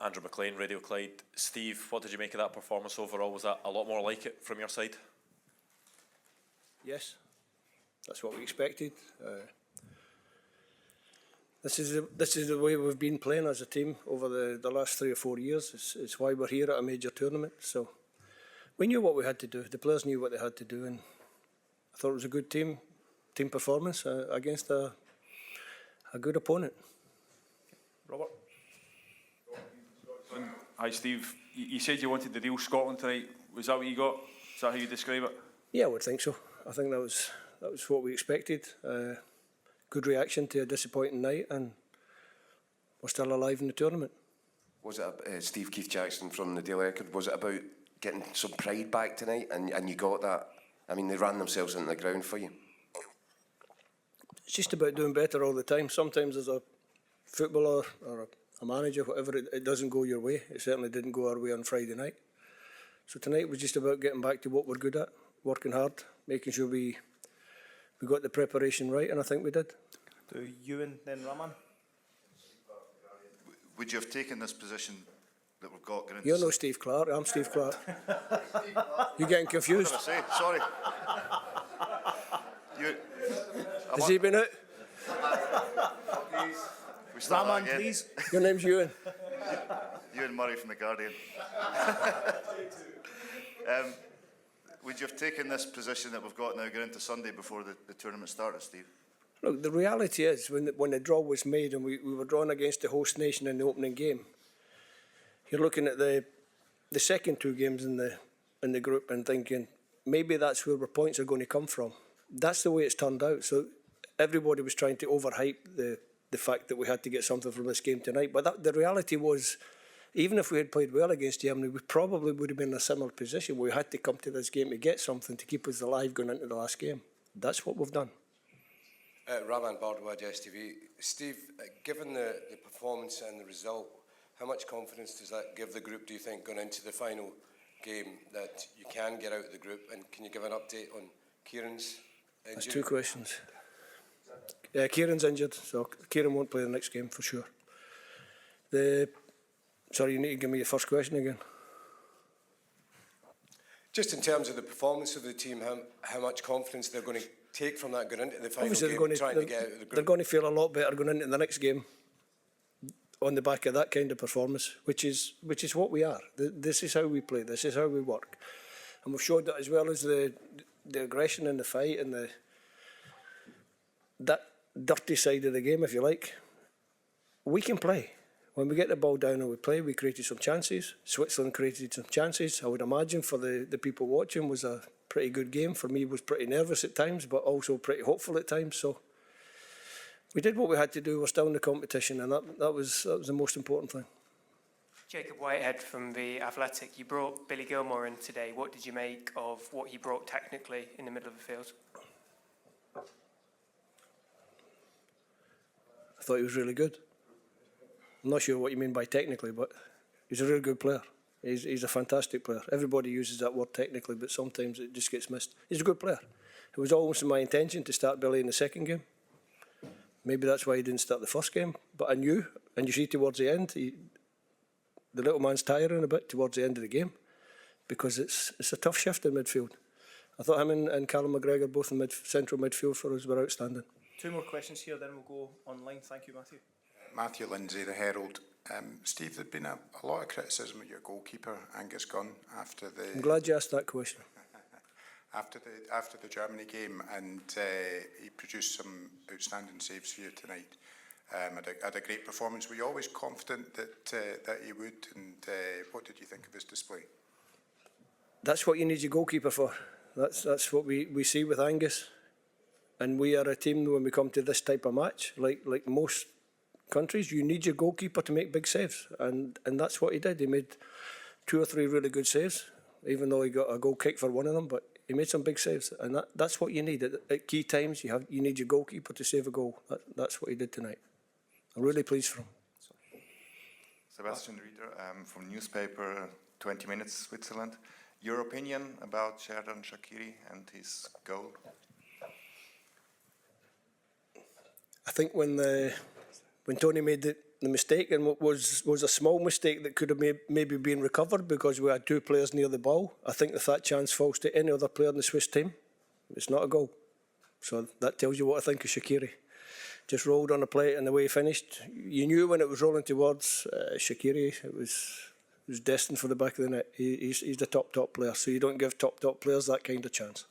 Andrew McLean, Radio Clyde. Steve, what did you make of that performance overall? Was that a lot more like it from your side? Yes, that's what we expected. This is the way we've been playing as a team over the last 3 or 4 years. It's why we're here at a major tournament. So we knew what we had to do. The players knew what they had to do, and I thought it was a good team performance against a good opponent. Robert? Hi Steve, you said you wanted the real Scotland tonight. Was that what you got? Is that how you describe it? Yeah, I would think so. I think that was what we expected. Good reaction to a disappointing night, and we're still alive in the tournament. Was it, Steve Keith Jackson from the Daily Record, was it about getting some pride back tonight, and you got that? I mean, they ran themselves into the ground for you. It's just about doing better all the time. Sometimes as a footballer or a manager, whatever, it doesn't go your way. It certainly didn't go our way on Friday night. So tonight was just about getting back to what we're good at, working hard, making sure we got the preparation right, and I think we did. To Ewan, then Raman. Would you have taken this position that we've got? You're no Steve Clarke, I'm Steve Clarke. You're getting confused. What did I say? Sorry. Has he been out? We start Raman, again. please. Your name's Ewan. Ewan Murray from The Guardian. Would you have taken this position that we've got now going into Sunday before the tournament started, Steve? Look, the reality is when the draw was made and we were drawn against the host nation in the opening game, you're looking at the second 2 games in the group and thinking maybe that's where our points are going to come from. That's the way it's turned out. So everybody was trying to overhype the fact that we had to get something from this game tonight. But the reality was, even if we had played well against Germany, we probably would have been in a similar position. We had to come to this game to get something to keep us alive going into the last game. That's what we've done. Raman Bardwaj, STV. Steve, given the performance and the result, how much confidence does that give the group, do you think, going into the final game, that you can get out of the group? And can you give an update on Kieran's injury? That's 2 questions. Kieran's injured, so Kieran won't play the next game for sure. Sorry, you need to give me your first question again. Just in terms of the performance of the team, how much confidence they're going to take from that going into the final Obviously game, trying to get out of the group? They're going to feel a lot better going into the next game on the back of that kind of performance, which is what we are. This is how we play. This is how we work, and we've showed that, as well as the aggression in the fight and that dirty side of the game, if you like. We can play. When we get the ball down and we play, we created some chances. Switzerland created some chances. I would imagine for the people watching was a pretty good game. For me, was pretty nervous at times, but also pretty hopeful at times. So we did what we had to do. We're still in the competition, and that was the most important thing. Jacob Whitehead from The Athletic. You brought Billy Gilmore in today. What did you make of what he brought technically in the middle of the field? I thought he was really good. I'm not sure what you mean by technically, but he's a really good player. He's a fantastic player. Everybody uses that word technically, but sometimes it just gets missed. He's a good player. It was always my intention to start Billy in the second game. Maybe that's why he didn't start the first game, but I knew, and you see towards the end, the little man's tiring a bit towards the end of the game, because it's a tough shift in midfield. I thought him and Callum McGregor, both in central midfield for us, were outstanding. 2 more questions here, then we'll go online. Thank you, Matthew. Matthew Lindsay, The Herald. Steve, there'd been a lot of criticism of your goalkeeper, Angus Gunn, after the... I'm glad you asked that question. after the Germany game, and he produced some outstanding saves for you tonight. Had a great performance. Were you always confident that he would, and what did you think of his display? That's what you need your goalkeeper for. That's what we see with Angus. And we are a team, when we come to this type of match, like most countries, you need your goalkeeper to make big saves, and that's what he did. He made 2 or 3 really good saves, even though he got a goal kick for one of them, but he made some big saves, and that's what you need. At key times, you need your goalkeeper to save a goal. That's what he did tonight. I'm really pleased for him. Sebastian Rieder from newspaper 20 Minutes Switzerland. Your opinion about Xherdan Shaqiri and his goal? I think when Tony made the mistake and was a small mistake that could have maybe been recovered because we had two players near the ball. I think if that chance falls to any other player in the Swiss team, it's not a goal. So that tells you what I think of Shaqiri. Just rolled on a plate and the way he finished. You knew when it was rolling towards Shaqiri, it was destined for the back of the net. He's the top player, so you don't give top players that kind of chance.